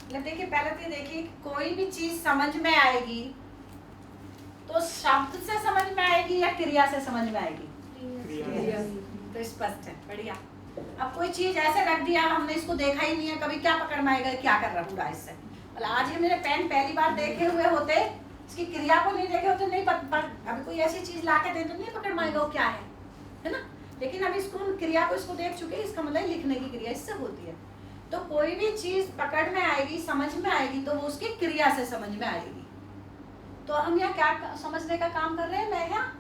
मतलब देखिए, पहले तो देखिए कोई भी चीज समझ में आएगी तो शब्द से समझ में आएगी या क्रिया से समझ में आएगी? क्रिया। तो स्पष्ट है, बढ़िया। अब कोई चीज ऐसे रख दिया, हमने इसको देखा ही नहीं है, कभी क्या पकड़ में आएगा, क्या कर रहा पूरा इससे। मतलब आज ही मेरे पेन पहली बार देखे हुए होते, इसकी क्रिया को नहीं देखे होते, नहीं अभी कोई ऐसी चीज ला के दे तो नहीं पकड़ में आएगा वो क्या है ना। लेकिन अब इसको क्रिया को इसको देख चुके, इसका मतलब लिखने की क्रिया इससे होती है। तो कोई भी चीज पकड़ में आएगी, समझ में आएगी, तो वो उसकी क्रिया से समझ में आएगी। तो हम यहाँ क्या समझने का काम कर रहे हैं? मैं यहाँ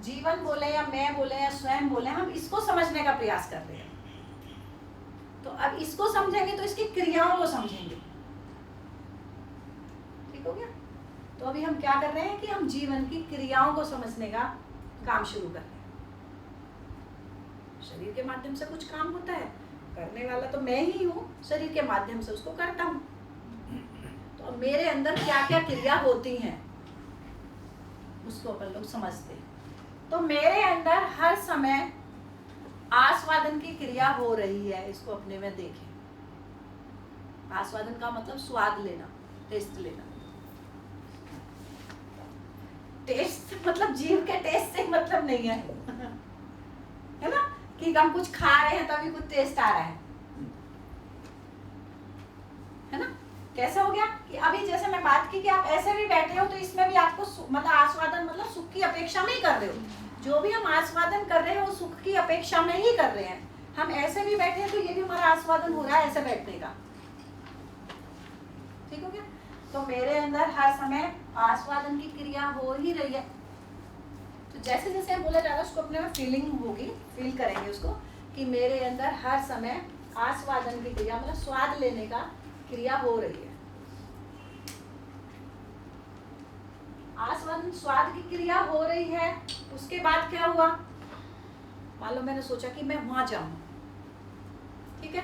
जीवन बोले या मैं बोले या स्वयं बोले, हम इसको समझने का प्रयास कर रहे हैं। तो अब इसको समझेंगे तो इसकी क्रियाओं को समझेंगे। ठीक हो गया? तो अभी हम क्या कर रहे हैं कि हम जीवन की क्रियाओं को समझने का काम शुरू कर रहे हैं। शरीर के माध्यम से कुछ काम होता है, करने वाला तो मैं ही हूँ, शरीर के माध्यम से उसको करता हूँ। तो मेरे अंदर क्या क्या क्रिया होती हैं उसको अपन लोग समझते हैं। तो मेरे अंदर हर समय आस्वादन की क्रिया हो रही है, इसको अपने में देखें। आस्वादन का मतलब स्वाद लेना, टेस्ट लेना। टेस्ट मतलब जीव के टेस्ट से मतलब नहीं है है ना, कि हम कुछ खा रहे हैं तभी कुछ टेस्ट आ रहा है ना। कैसे हो गया कि अभी जैसे मैं बात की कि आप ऐसे भी बैठे हो तो इसमें भी आपको मतलब आस्वादन मतलब सुख की अपेक्षा में ही कर रहे हो। जो भी हम आस्वादन कर रहे हैं वो सुख की अपेक्षा में ही कर रहे हैं। हम ऐसे भी बैठे हैं तो ये भी हमारा आस्वादन हो रहा है ऐसे बैठने का। ठीक हो गया? तो मेरे अंदर हर समय आस्वादन की क्रिया हो ही रही है। तो जैसे जैसे बोला जा रहा है उसको अपने में फीलिंग होगी, फील करेंगे उसको कि मेरे अंदर हर समय आस्वादन की क्रिया मतलब स्वाद लेने का क्रिया हो रही है। आस्वादन स्वाद की क्रिया हो रही है। उसके बाद क्या हुआ? मान लो मैंने सोचा कि मैं वहां जाऊं, ठीक है।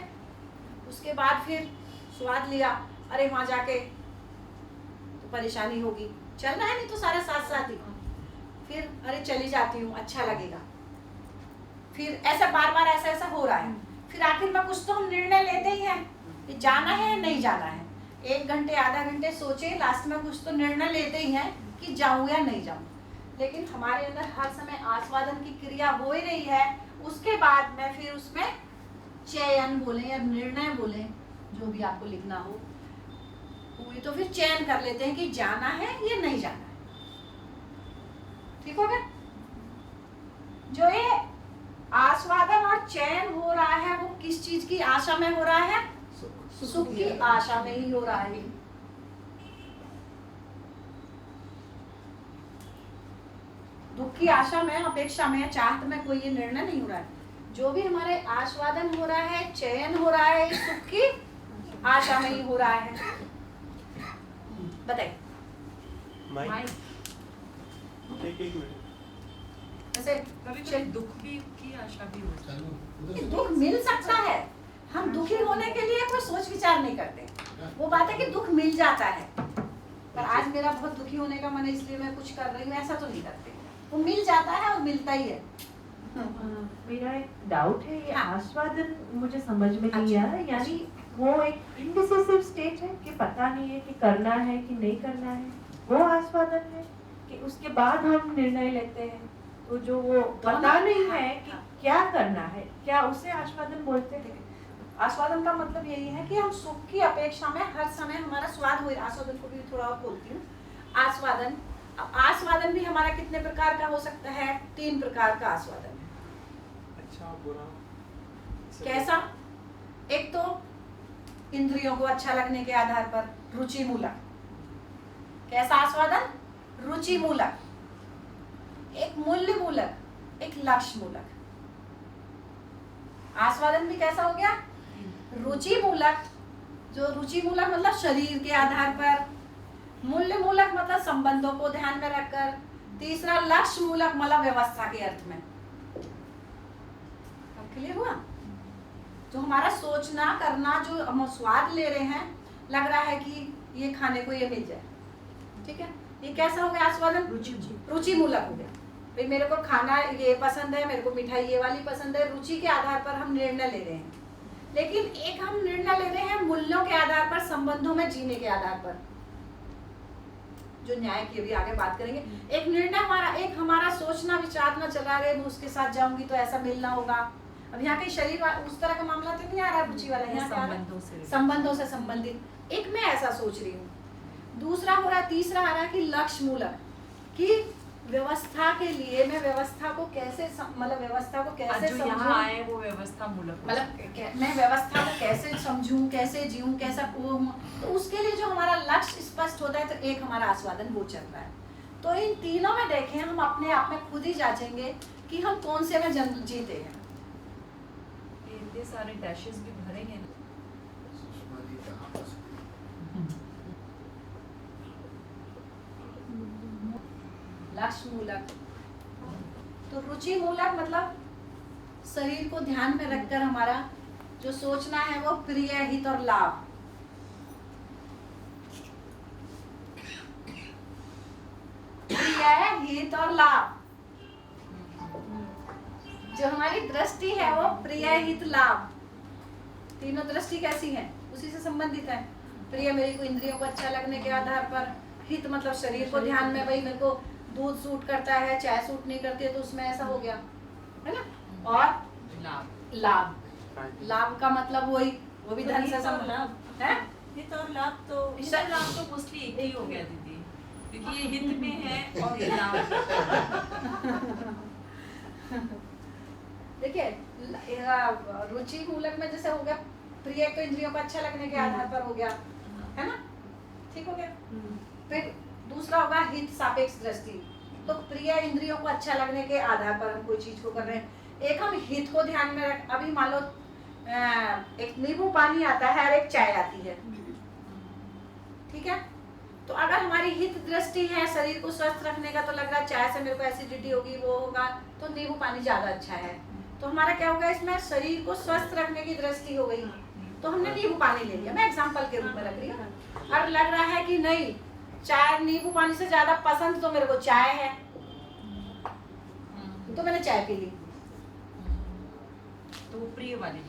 उसके बाद फिर स्वाद लिया, अरे वहां जाके तो परेशानी होगी, चलना है नहीं तो सारा साथ साथ ही। फिर अरे चली जाती हूँ, अच्छा लगेगा। फिर ऐसा बार बार ऐसा ऐसा हो रहा है। फिर आखिर में कुछ तो हम निर्णय लेते ही हैं कि जाना है या नहीं जाना है। 1 घंटे आधा घंटे सोचे, लास्ट में कुछ तो निर्णय लेते ही हैं कि जाऊं या नहीं जाऊं। लेकिन हमारे अंदर हर समय आस्वादन की क्रिया हो ही रही है। उसके बाद में फिर उसमें चयन बोले या निर्णय बोले, जो भी आपको लिखना हो, तो फिर चयन कर लेते हैं कि जाना है या नहीं जाना है। ठीक हो गया? जो ये आस्वादन और चयन हो रहा है वो किस चीज की आशा में हो रहा है? सुख की आशा में ही हो रहा है। दुख की आशा में, अपेक्षा में, चाहत में कोई ये निर्णय नहीं हो रहा है। जो भी हमारे आस्वादन हो रहा है, चयन हो रहा है, सुख की आशा में ही हो रहा है। बताइए। एक मिनट। जैसे कभी दुख भी की आशा भी हो, दुख मिल सकता है। हम दुखी होने के लिए कोई सोच विचार नहीं करते। वो बात है कि दुख मिल जाता है, पर आज मेरा बहुत दुखी होने का मन है इसलिए मैं कुछ कर रही हूँ, ऐसा तो नहीं करते। वो मिल जाता है और मिलता ही है। मेरा एक डाउट है, ये आस्वादन मुझे समझ में नहीं आया। यानी वो एक इंडिसिसिव स्टेट है कि पता नहीं है कि करना है कि नहीं करना है, वो आस्वादन है कि उसके बाद हम निर्णय लेते हैं। तो जो वो पता नहीं है कि क्या करना है, क्या उसे आस्वादन बोलते हैं? आस्वादन का मतलब यही है कि हम सुख की अपेक्षा में हर समय हमारा स्वाद हो। आस्वादन को भी थोड़ा और बोलती हूँ। आस्वादन, आस्वादन भी हमारा कितने प्रकार का हो सकता है? 3 प्रकार का आस्वादन है। अच्छा बुरा कैसा? एक तो इंद्रियों को अच्छा लगने के आधार पर रुचि मूलक। कैसा आस्वादन? रुचि मूलक। एक मूल्य मूलक, एक लक्ष्य मूलक। आस्वादन भी कैसा हो गया? रुचि मूलक। जो रुचि मूलक मतलब शरीर के आधार पर, मूल्य मूलक मतलब संबंधों को ध्यान में रखकर, तीसरा लक्ष्य मूलक मतलब व्यवस्था के अर्थ में। क्लियर हुआ? जो हमारा सोचना करना, जो हम स्वाद ले रहे हैं, लग रहा है कि ये खाने को ये मिल जाए, ठीक है, ये कैसा हो गया आस्वादन? रुचि मूलक हो गया। भाई मेरे को खाना ये पसंद है, मेरे को मिठाई ये वाली पसंद है, रुचि के आधार पर हम निर्णय ले रहे हैं। लेकिन एक हम निर्णय ले रहे हैं मूल्यों के आधार पर, संबंधों में जीने के आधार पर, जो न्याय की अभी आगे बात करेंगे। एक निर्णय हमारा, एक हमारा सोचना विचारना चला रहे, मैं उसके साथ जाऊंगी तो ऐसा मिलना होगा। अब यहाँ के शरीर उस तरह का मामला तो नहीं आ रहा रुचि वाला, यहाँ संबंधों से संबंधित एक मैं ऐसा सोच रही हूँ। दूसरा हो रहा, तीसरा आ रहा है कि लक्ष्य मूलक, कि व्यवस्था के लिए मैं व्यवस्था को कैसे मतलब व्यवस्था को कैसे जो यहाँ आए वो व्यवस्था मूलक, मतलब मैं व्यवस्था को कैसे समझूं, कैसे जीऊं, कैसा वो, तो उसके लिए जो हमारा लक्ष्य स्पष्ट होता है, तो एक हमारा आस्वादन वो चल रहा है। तो इन तीनों में देखें, हम अपने आप में खुद ही जांचेंगे कि हम कौन से में जीते हैं। इतने सारे डैशेस भी भरेंगे ना। लक्ष्य मूलक, तो रुचि मूलक मतलब शरीर को ध्यान में रखकर हमारा जो सोचना है वो प्रिय, हित और लाभ। प्रिय, हित और लाभ, जो हमारी दृष्टि है वो प्रिय, हित, लाभ, तीनों दृष्टि कैसी है उसी से संबंधित है। प्रिय मेरे को इंद्रियों को अच्छा लगने के आधार पर, हित मतलब शरीर को ध्यान में, भाई मेरे को दूध सूट करता है, चाय सूट नहीं करती है, तो उसमें ऐसा हो गया है ना। और लाभ, लाभ का मतलब वही, वो भी धन से संबंधित है। हित और लाभ तो मोस्टली एक ही हो गया दीदी, क्योंकि ये हित में है और ये लाभ। देखिए रुचि मूलक में जैसे हो गया प्रिय, तो इंद्रियों को अच्छा लगने के आधार पर हो गया, है ना, ठीक हो गया। फिर दूसरा होगा हित सापेक्ष दृष्टि, तो प्रिय इंद्रियों को अच्छा लगने के आधार पर हम कोई चीज को कर रहे हैं। एक हम हित को ध्यान में रख, अभी मान लो एक नींबू पानी आता है और एक चाय आती है, ठीक है, तो अगर हमारी हित दृष्टि है शरीर को स्वस्थ रखने का, तो लग रहा है चाय से मेरे को एसिडिटी होगी, वो होगा, तो नींबू पानी ज्यादा अच्छा है। तो हमारा क्या होगा, इसमें शरीर को स्वस्थ रखने की दृष्टि हो गई, तो हमने नींबू पानी ले लिया, मैं एग्जांपल के रूप में रख रही हूँ। और लग रहा है कि नहीं, चाय नींबू पानी से ज्यादा पसंद तो मेरे को चाय है, तो मैंने चाय पी ली, तो प्रिय वाली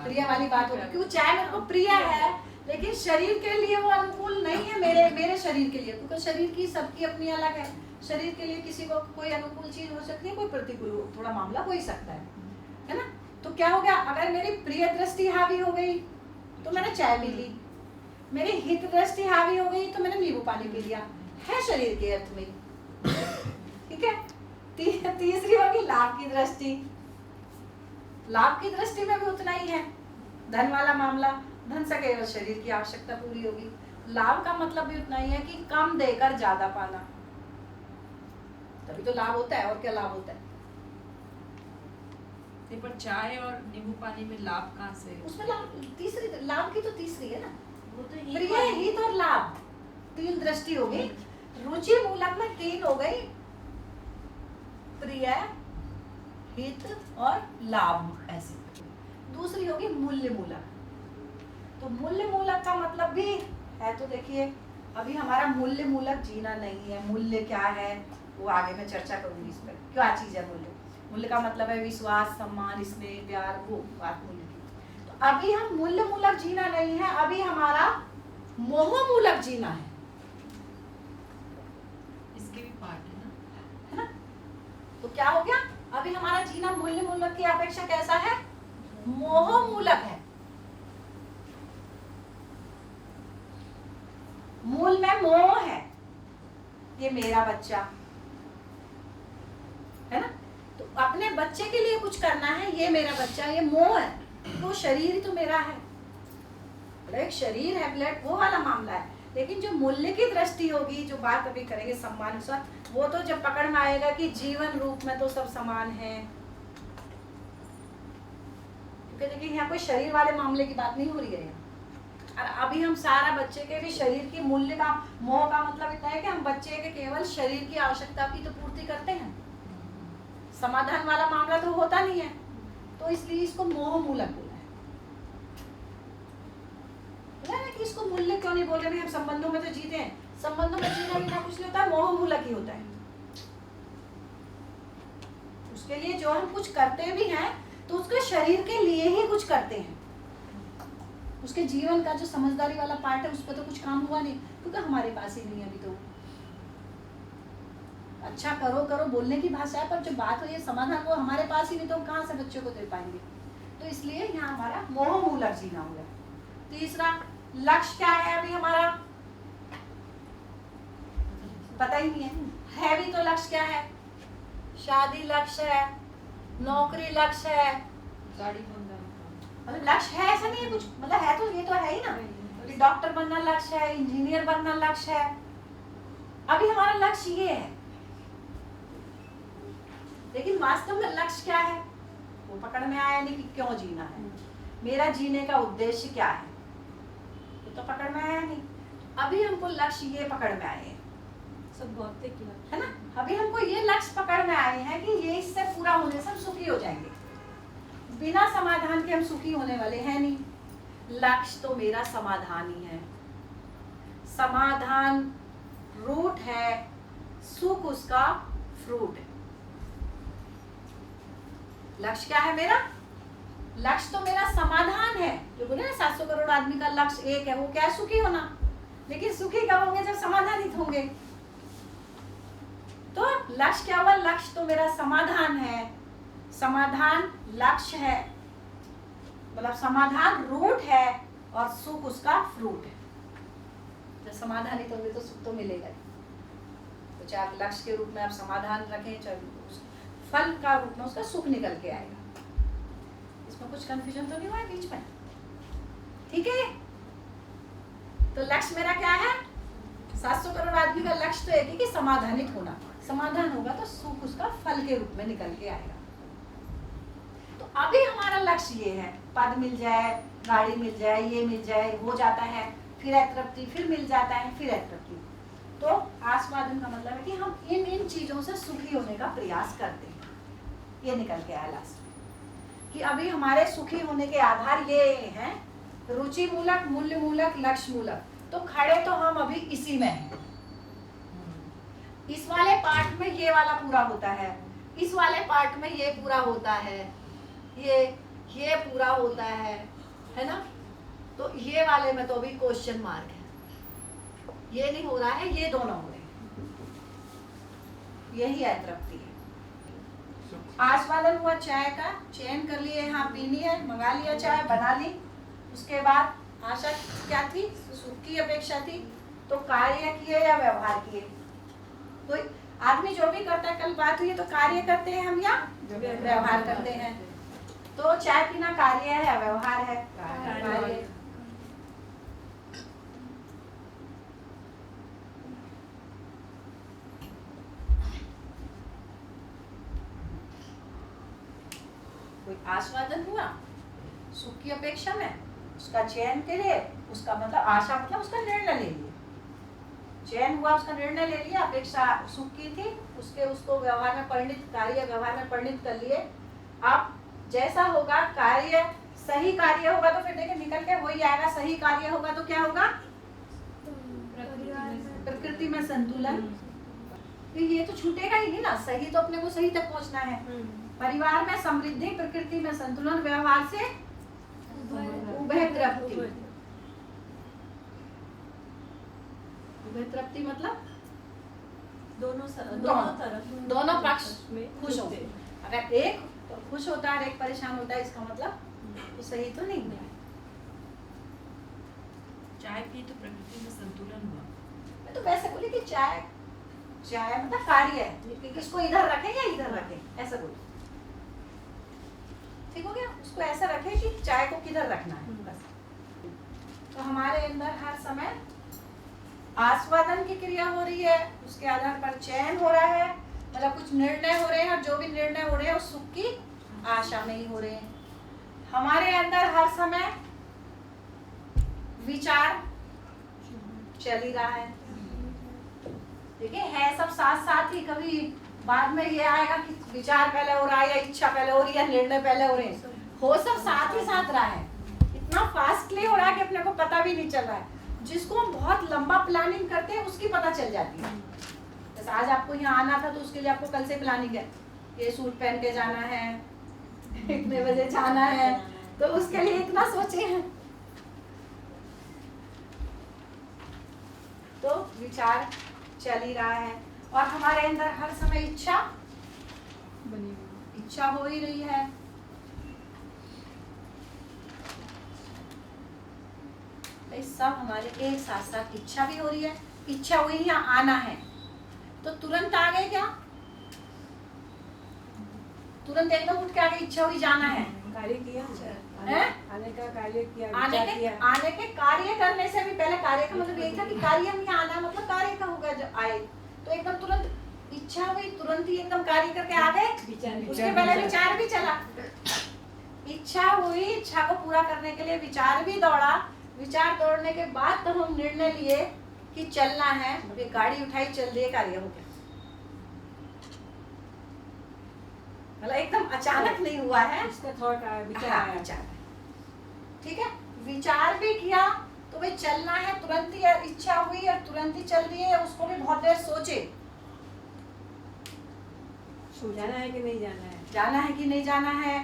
बात होगी, क्योंकि चाय मेरे को प्रिय है, लेकिन शरीर के लिए वो अनुकूल नहीं है, मेरे शरीर के लिए, क्योंकि शरीर की सबकी अपनी अलग है। शरीर के लिए किसी को कोई अनुकूल चीज हो सकती है, कोई प्रतिकूल थोड़ा मामला हो ही सकता है ना। तो क्या हो गया, अगर मेरी प्रिय दृष्टि हावी हो गई तो मैंने चाय पी ली, मेरी हित दृष्टि हावी हो गई तो मैंने नींबू पानी पी लिया, है शरीर के अर्थ में, ठीक है। तीसरी होगी लाभ की दृष्टि, लाभ की दृष्टि में भी उतना ही है, धन वाला मामला, धन से केवल शरीर की आवश्यकता पूरी होगी। लाभ का मतलब भी उतना ही है कि कम देकर ज्यादा पाना, तभी तो लाभ होता है, और क्या लाभ होता है। पर चाय और नींबू पानी में लाभ कहाँ से? उसमें लाभ, तीसरी लाभ की तो तीसरी है ना, वो तो प्रिय, हित और लाभ, तीन दृष्टि हो गई। रुचि मूलक में तीन हो गई, प्रिय, हित और लाभ, ऐसे। दूसरी होगी मूल्य मूलक, तो मूल्य मूलक का मतलब भी है, तो देखिए अभी हमारा मूल्य मूलक जीना नहीं है। मूल्य क्या है वो आगे मैं चर्चा करूंगी इस पर, क्या चीज है मूल्य। मूल्य का मतलब है विश्वास, सम्मान, स्नेह, प्यार, वो बात मूल्य की। तो अभी हम मूल्य मूलक जीना नहीं है, अभी हमारा मोह मूलक जीना है, इसके भी पार्ट है ना। तो क्या हो गया, अभी हमारा जीना मूल्य मूलक की अपेक्षा कैसा है, मोह मूलक है। मूल में मोह है, ये मेरा बच्चा है ना, तो अपने बच्चे के लिए कुछ करना है, ये मेरा बच्चा, ये मोह है, तो शरीर ही तो मेरा है, एक शरीर है, ब्लड, वो वाला मामला है। लेकिन जो मूल्य की दृष्टि होगी, जो बात अभी करेंगे सम्मान के साथ, वो तो जब पकड़ में आएगा कि जीवन रूप में तो सब समान है, क्योंकि देखिए यहाँ कोई शरीर वाले मामले की बात नहीं हो रही है। और अभी हम सारा बच्चे के भी शरीर की मूल्य का, मोह का मतलब इतना है कि हम बच्चे के केवल शरीर की आवश्यकता की तो पूर्ति करते हैं, समाधान वाला मामला तो होता नहीं है, तो इसलिए इसको मोह मूलक बोला है कि इसको मूल्य क्यों नहीं बोल रहे, हम संबंधों में तो जीते हैं, संबंधों में जीना बिना कुछ नहीं होता, मोह मूलक ही होता है। उसके लिए जो हम कुछ करते भी हैं तो उसके शरीर के लिए ही कुछ करते हैं, उसके जीवन का जो समझदारी वाला पार्ट है उस पर तो कुछ काम हुआ नहीं, क्योंकि हमारे पास ही नहीं है अभी तो। अच्छा करो करो बोलने की भाषा है, पर जो बात हो ये समाधान वो हमारे पास ही नहीं, तो हम कहाँ से बच्चों को दे पाएंगे। तो इसलिए यहाँ हमारा मोह मूलक जीना होगा। तीसरा लक्ष्य क्या है अभी हमारा, पता ही नहीं है भी तो लक्ष्य क्या है, शादी लक्ष्य है, नौकरी लक्ष्य है, मतलब लक्ष्य है ऐसा नहीं है कुछ, मतलब है तो ये तो है ही ना, डॉक्टर बनना लक्ष्य है, इंजीनियर बनना लक्ष्य है। अभी हमारा लक्ष्य ये है, लेकिन वास्तव में लक्ष्य क्या है वो पकड़ में आया नहीं कि क्यों जीना है, मेरा जीने का उद्देश्य क्या है, ये तो पकड़ में आया नहीं। अभी हमको लक्ष्य ये पकड़ में आए हैं, सब भौतिक लक्ष्य है ना, अभी हमको ये लक्ष्य पकड़ में आए हैं कि ये इससे पूरा होने से हम सुखी हो जाएंगे। बिना समाधान के हम सुखी होने वाले हैं नहीं। लक्ष्य तो मेरा समाधान ही है, समाधान रूट है, सुख उसका फ्रूट है। लक्ष्य क्या है मेरा, लक्ष्य तो मेरा समाधान है। जो बोले ना 700 करोड़ आदमी का लक्ष्य एक है, वो क्या है, सुखी होना। लेकिन सुखी कब होंगे, जब समाधानित होंगे। तो लक्ष्य क्या हुआ, लक्ष्य तो मेरा समाधान है, समाधान लक्ष्य है, मतलब समाधान रूट है और सुख उसका फ्रूट है। जब समाधानित होंगे तो सुख तो मिलेगा ही। तो चाहे आप लक्ष्य के रूप में आप समाधान रखें, चाहे फल का रूप में उसका सुख निकल के आएगा। इसमें कुछ कंफ्यूजन तो नहीं हुआ है बीच में, ठीक है। तो लक्ष्य मेरा क्या है, 700 करोड़ आदमी का लक्ष्य तो एक ही कि समाधानित होना। समाधान होगा तो सुख उसका फल के रूप में निकल के आएगा। तो अभी हमारा लक्ष्य ये है, पद मिल जाए, गाड़ी मिल जाए, ये मिल जाए, हो जाता है, फिर तृप्ति, फिर मिल जाता है, फिर तृप्ति। तो आस्वादन का मतलब है कि हम इन चीजों से सुखी होने का प्रयास करते हैं। ये निकल के आया लास्ट में कि अभी हमारे सुखी होने के आधार ये हैं, रुचि मूलक, मूल्य मूलक, लक्ष्य मूलक। तो खड़े तो हम अभी इसी में हैं। इस वाले पार्ट में ये वाला पूरा होता है, इस वाले पार्ट में ये पूरा होता है, ये पूरा होता है ना। तो ये वाले में तो अभी क्वेश्चन मार्क है, ये नहीं हो रहा है, ये दोनों हो रहे हैं। यही अतृप्ति है। आस्वादन हुआ चाय का, चयन कर लिए, यहाँ पीनी है, मंगा लिया चाय, बना ली। उसके बाद आशा क्या थी, सुख की अपेक्षा थी। तो कार्य किए या व्यवहार किए, कोई आदमी जो भी करता है, कल बात हुई तो कार्य करते हैं हम या व्यवहार करते हैं। तो चाय पीना कार्य है या व्यवहार है, कार्य। कोई आस्वादन हुआ सुख की अपेक्षा में, उसका चयन के लिए, उसका मतलब आशा मतलब उसका निर्णय ले लिया, चयन हुआ, उसका निर्णय ले लिया, अपेक्षा सुख की थी, उसको व्यवहार में परिणित, कार्य व्यवहार में परिणित कर लिए। अब जैसा होगा कार्य, सही कार्य होगा तो फिर देखिए निकल के वही आएगा। सही कार्य होगा तो क्या होगा, प्रकृति में संतुलन। तो ये तो छूटेगा ही नहीं ना, सही तो अपने को सही तक पहुंचना है। परिवार में समृद्धि, प्रकृति में संतुलन, व्यवहार से उभय तृप्ति। उभय तृप्ति मतलब दोनों तरफ, दोनों पक्ष में खुश हो। अगर एक तो खुश होता है, एक परेशान होता है, इसका मतलब तो सही तो नहीं है। चाय पी तो प्रकृति में संतुलन हुआ। मैं तो वैसे बोली कि चाय मतलब कार्य है कि इसको इधर रखें या इधर रखें, ऐसा बोली। ठीक हो गया, उसको ऐसा रखें कि चाय को किधर रखना है बस। तो हमारे अंदर हर समय आस्वादन की क्रिया हो रही है, उसके आधार पर चयन हो रहा है, मतलब कुछ निर्णय हो रहे हैं, और जो भी निर्णय हो रहे हैं वो सुख की आशा में ही हो रहे हैं। हमारे अंदर हर समय विचार चल ही रहा है। देखिए है सब साथ साथ ही, कभी बाद में ये आएगा कि विचार पहले हो रहा है या इच्छा पहले हो रही है, निर्णय पहले हो रहे हैं, हो सब साथ ही साथ रहा है। इतना फास्टली हो रहा है कि अपने को पता भी नहीं चल रहा है। जिसको हम बहुत लंबा प्लानिंग करते हैं उसकी पता चल जाती है। जैसे आज आपको यहाँ आना था तो उसके लिए आपको कल से प्लानिंग है, ये सूट पहन के जाना है, इतने बजे जाना है, तो उसके लिए इतना सोचे हैं। विचार चल ही रहा है और हमारे अंदर हर समय इच्छा हो ही रही है। तो सब हमारे एक साथ साथ इच्छा भी हो रही है, इच्छा हुई यहाँ आना है तो तुरंत आ गए क्या? तुरंत एकदम उठ के आगे इच्छा हुई जाना है, कार्य किया आने का कार्य किया, आने के कार्य करने से भी पहले कार्य का मतलब यही था कि कार्य में आना मतलब कार्य का होगा जब आए तो एकदम तुरंत इच्छा हुई, तुरंत ही एकदम कार्य करके आ गए। उसके पहले विचार भी चला, इच्छा हुई, इच्छा को पूरा करने के लिए विचार भी दौड़ा, विचार दौड़ने के बाद तब हम निर्णय लिए कि चलना है, ये गाड़ी उठाई चल दिए, कार्य हो गया। मतलब एकदम अचानक नहीं हुआ है, इसका थॉट आया, विचार हाँ, आया। विचार। ठीक है, विचार भी किया तो भाई चलना है, तुरंत ही इच्छा हुई और तुरंत ही चल दिए, उसको भी बहुत देर सोचे जाना है कि नहीं जाना है, जाना है कि नहीं जाना है,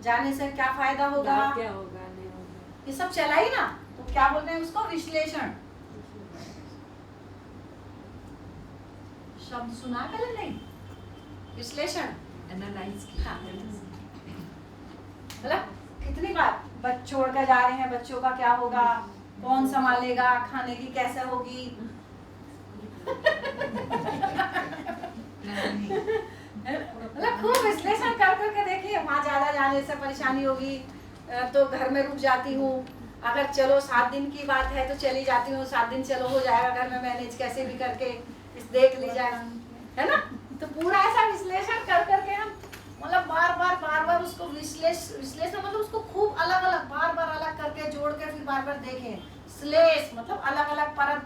जाने से क्या फायदा होगा, क्या होगा नहीं होगा, ये सब चला ही ना। तो क्या बोलते हैं उसको? विश्लेषण। शब्द सुना पहले? नहीं, विश्लेषण, एनालाइज हाँ। मतलब कितनी बार बच्चे छोड़ कर जा रहे हैं, बच्चों का क्या होगा, कौन संभालेगा, खाने की कैसे होगी मतलब खूब विश्लेषण कर करके देखिए। वहाँ ज्यादा जाने से परेशानी होगी तो घर में रुक जाती हूँ, अगर चलो 7 दिन की बात है तो चली जाती हूँ, 7 दिन चलो हो जाएगा घर में मैनेज कैसे भी करके, इस देख ली जाए, है ना। तो पूरा ऐसा विश्लेषण कर करके हम मतलब बार बार उसको विश्लेषण मतलब उसको खूब अलग अलग बार अलग करके जोड़ के फिर बार देखें। श्लेष मतलब अलग अलग परत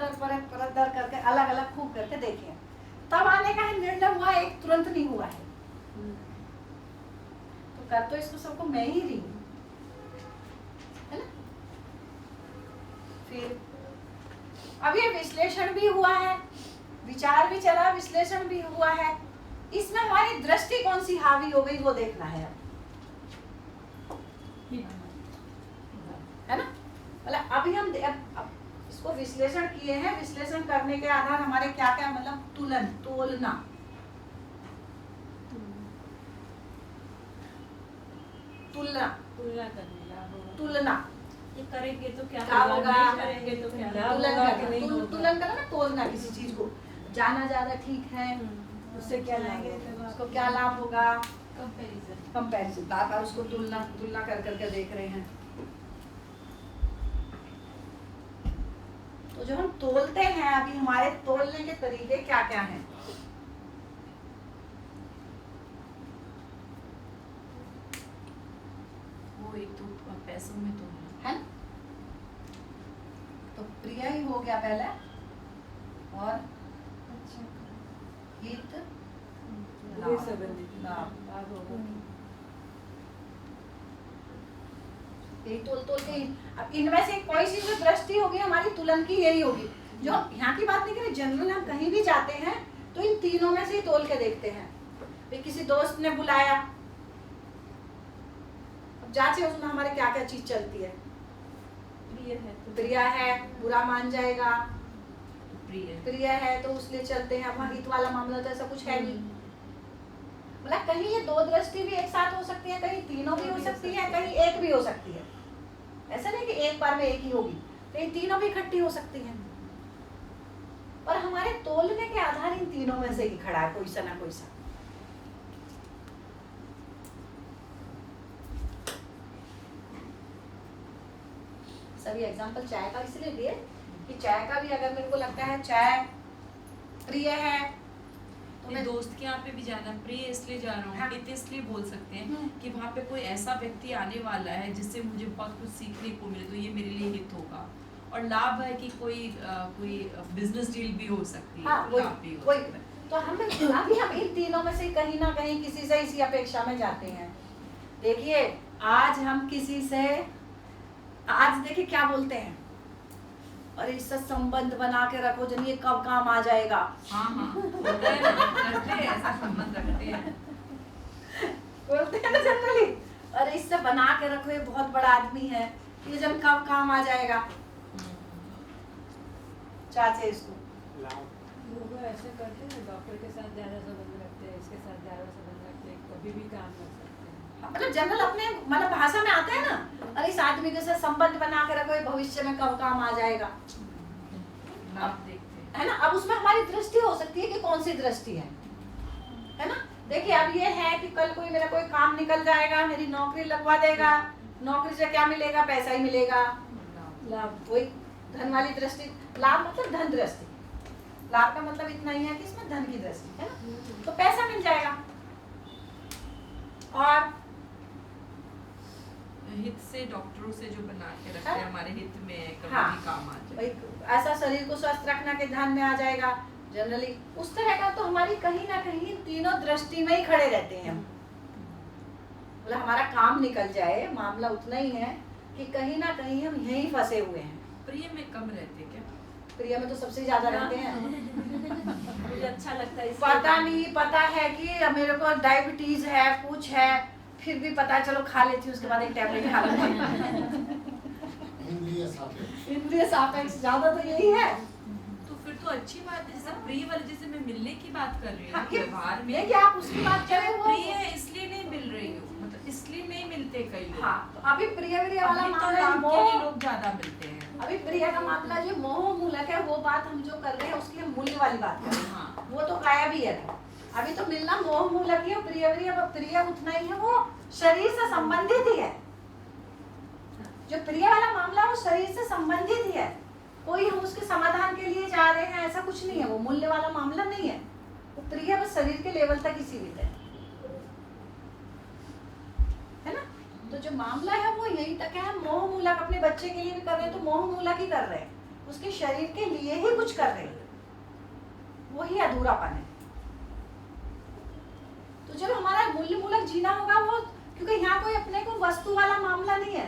दर करके अलग अलग खूब करके देखें, तब आने का है निर्णय हुआ, एक तुरंत नहीं हुआ है। तो कर तो इसको सबको मैं ही रही हूँ, है ना। फिर अब ये विश्लेषण भी हुआ है, विचार भी चला, विश्लेषण भी हुआ है, इसमें हमारी दृष्टि कौन सी हावी हो गई वो देखना है ना। मतलब अभी हम अब इसको विश्लेषण किए हैं, विश्लेषण करने के आधार हमारे क्या क्या मतलब तोलना तुलना ये करेंगे तो क्या होगा, नहीं करेंगे तो क्या तुलन करना ना, तोलना किसी चीज को, जाना ज्यादा ठीक है, उससे क्या लाएंगे, उसको क्या लाभ होगा, कंपैरिजन बार बार उसको तुलना कर करके देख रहे हैं। तो जो हम तोलते हैं अभी हमारे तोलने के तरीके क्या क्या हैं? वो एक तो पैसों में तो है, तो प्रिय ही हो गया पहले, और हित यही तोल के। अब इनमें से कोई सी जो दृष्टि होगी हमारी तुलन की यही होगी। जो यहाँ की बात नहीं करें, जनरल हम कहीं भी जाते हैं तो इन तीनों में से ही तोल के देखते हैं। किसी दोस्त ने बुलाया, अब जांचे उसमें हमारे क्या क्या चीज चलती है। प्रिय है, बुरा मान जाएगा, प्रिय है तो उसलिए चलते हैं। अब हित वाला मामला तो ऐसा कुछ है नहीं। मतलब कहीं ये दो दृष्टि भी एक साथ हो सकती है, कहीं तीनों भी हो सकती है, कहीं एक भी हो सकती है। ऐसा नहीं कि एक बार में एक ही होगी, कहीं तीनों भी इकट्ठी हो सकती है। पर हमारे तोलने के आधार इन तीनों में से ही खड़ा है, कोई सा ना कोई सा। सभी एग्जांपल चाय का इसलिए दिए कि चाय का भी अगर मेरे को लगता है चाय प्रिय है तो मैं दोस्त के यहाँ पे भी जाना प्रिय इसलिए जा रहा हूँ, हाँ। हित इसलिए बोल सकते हैं कि वहाँ पे कोई ऐसा व्यक्ति आने वाला है जिससे मुझे बहुत कुछ सीखने को मिले, तो ये मेरे लिए हित होगा। और लाभ है कि कोई बिजनेस डील भी हो सकती है, हाँ, लाभ भी हो सकता है। तो हम इन तीनों में से कहीं ना कहीं किसी से इसी अपेक्षा में जाते हैं। देखिए आज हम किसी से आज देखिए क्या बोलते हैं, और इससे संबंध बना के रखो जन ये कब काम आ जाएगा। हाँ होता है ना, करते हैं ऐसा संबंध रखते हैं, बोलते हैं ना जनरली, और इससे बना के रखो ये बहुत बड़ा आदमी है, ये जब कब काम आ जाएगा। चाचे इसको लाभ लोग ऐसे करते हैं, डॉक्टर के साथ ज़्यादा संबंध रखते हैं, इसके साथ ज़्यादा संबंध रखते हैं, कभी भी काम कर सकते हैं। मतलब जनरल अपने मतलब भाषा में आता है ना, अरे इस आदमी के साथ संबंध बना के रखो, ये भविष्य में कब काम आ जाएगा, लाभ देखते हैं। है ना। अब उसमें हमारी दृष्टि हो सकती है कि कौन सी दृष्टि है ना। देखिए अब ये है कि कल कोई मेरा कोई काम निकल जाएगा, मेरी नौकरी लगवा देगा, नौकरी से क्या मिलेगा, पैसा ही मिलेगा, लाभ, वही धन वाली दृष्टि। लाभ मतलब धन दृष्टि, लाभ का मतलब इतना ही है कि इसमें धन की दृष्टि है ना, तो पैसा मिल जाएगा। और हित से, डॉक्टरों से जो बना के रखते हैं, हमारे हित में कभी हाँ। भी काम आ जाए। भाई ऐसा शरीर को स्वस्थ रखना के ध्यान में आ जाएगा जनरली, उस तरह का। तो हमारी कहीं ना कहीं तीनों दृष्टि में ही खड़े रहते हैं हम। मतलब हमारा काम निकल जाए, मामला उतना ही है कि कहीं ना कहीं हम यहीं फंसे हुए हैं। प्रिय में कम रहते क्या? प्रिय में तो सबसे ज्यादा रहते हैं। मुझे अच्छा लगता है पता नहीं, पता है कि मेरे को डायबिटीज है, कुछ है, फिर भी पता है चलो खा लेती हूँ, उसके बाद एक टैबलेट खा लेती हूँ। इंद्रिय सापेक्ष ज्यादा तो यही है। तो फिर तो अच्छी बात है। जैसे प्रिय वाले, जैसे मैं मिलने की बात कर रही हाँ, हूँ ये- व्यवहार में, देखिए आप उसकी बात क्या करें मैं वो प्रिय है इसलिए नहीं मिल रही हूँ, मतलब इसलिए नहीं मिलते कई लोग। हाँ, तो अभी प्रिय वाला अभी तो मामला लाभ के लिए मोह, लोग ज्यादा मिलते हैं। अभी प्रिय का मामला जो मोह मूलक है, वो बात हम जो कर रहे हैं उसकी हम मूल्य वाली बात कर रहे हैं। हाँ, वो तो गायब ही है अभी तो मिलना मोह मूलक ही है। प्रिय उतना ही है, वो शरीर से संबंधित ही है। जो प्रिय वाला मामला है वो शरीर से संबंधित ही है, कोई हम उसके समाधान के लिए जा रहे हैं ऐसा कुछ नहीं है। वो मूल्य वाला मामला नहीं है, वो प्रिय बस शरीर के लेवल तक ही सीमित है ना। तो जो मामला है वो यहीं तक है। मोह मूलक अपने बच्चे के लिए भी कर रहे हैं तो मोह मूलक ही कर रहे हैं, उसके शरीर के लिए ही कुछ कर रहे हैं, वही अधूरापन है। तो जब हमारा मूल्य मूलक जीना होगा वो, क्योंकि यहाँ कोई अपने को वस्तु वाला मामला नहीं है,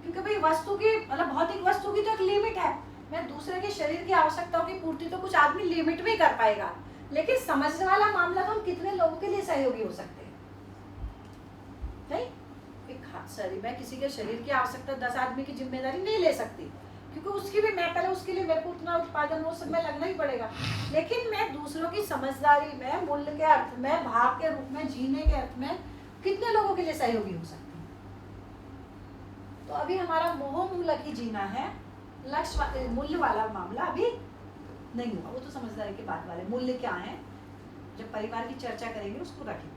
क्योंकि भाई वस्तु की मतलब भौतिक वस्तु की तो एक लिमिट है। मैं दूसरे के शरीर की आवश्यकताओं की पूर्ति तो कुछ आदमी लिमिट में कर पाएगा, लेकिन समझने वाला मामला तो हम कितने लोगों के लिए सहयोगी हो सकते हैं, नहीं? शरीर में किसी के शरीर की आवश्यकता 10 आदमी की जिम्मेदारी नहीं ले सकती, क्योंकि उसकी भी मैं पहले उसके लिए मेरे को उतना उत्पादन वो सब में लगना ही पड़ेगा। लेकिन मैं दूसरों की समझदारी में, मूल्य के अर्थ में, भाव के रूप में, जीने के अर्थ में कितने लोगों के लिए सहयोगी हो सकती हूँ। तो अभी हमारा मोह मूलक ही जीना है, लक्ष्य मूल्य वाला मामला अभी नहीं हुआ। वो तो समझदारी के बात वाले मूल्य क्या है, जब परिवार की चर्चा करेंगे उसको रखेंगे।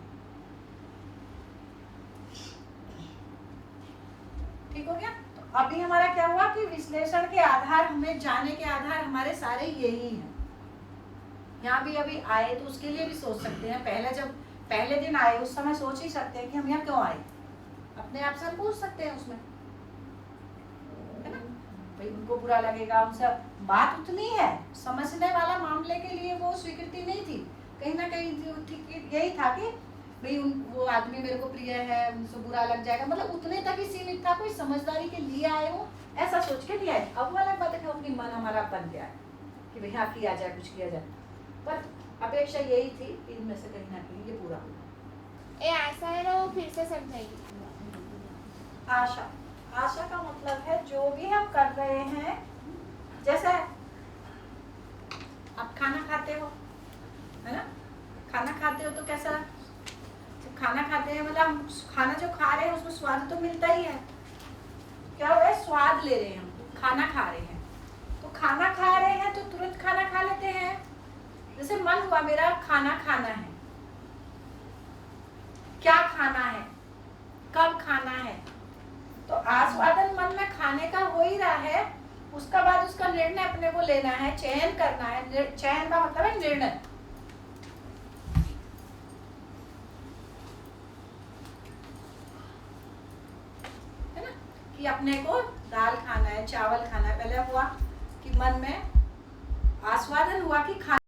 ठीक हो गया। तो अभी हमारा क्या हुआ कि विश्लेषण के आधार, हमें जाने के आधार हमारे सारे यही हैं। यहाँ भी अभी आए तो उसके लिए भी सोच सकते हैं। पहले दिन आए उस समय सोच ही सकते हैं कि हम यहाँ क्यों आए, अपने आप से हम पूछ सकते हैं उसमें, है ना। भाई उनको बुरा लगेगा, उनसे बात उतनी है, समझने वाला मामले के लिए वो स्वीकृति नहीं थी। कहीं ना कहीं यही था कि भाई वो आदमी मेरे को प्रिय है, उनसे बुरा लग जाएगा, मतलब उतने तक ही सीमित था। कोई समझदारी के लिए आए हो ऐसा सोच के नहीं आए। अब वाला बात है कि अपनी मन हमारा बन गया है कि भाई हाँ किया जाए, कुछ किया जाए, पर अपेक्षा यही थी कि इनमें से कहीं ना कहीं ये पूरा होगा। ये ऐसा है ना, वो फिर से समझाइए। आशा, आशा का मतलब है जो भी हम कर रहे हैं, जैसे आप खाना खाते हो, है ना, खाना खाते हो तो कैसा, जब खाना खाते हैं मतलब हम खाना जो खा रहे हैं उसमें स्वाद तो मिलता ही है। क्या हो रहा है, स्वाद ले रहे हैं हम, खाना खा रहे हैं। तो खाना खा रहे हैं तो तुरंत खाना खा लेते हैं। जैसे मन हुआ मेरा खाना खाना है, क्या खाना है, कब खाना है, तो आस्वादन मन में खाने का हो ही रहा है। उसका बाद उसका निर्णय अपने को लेना है, चयन करना है। चयन का मतलब है निर्णय। है ना, कि अपने को दाल खाना है, चावल खाना है। पहले हुआ कि मन में आस्वादन हुआ कि खाना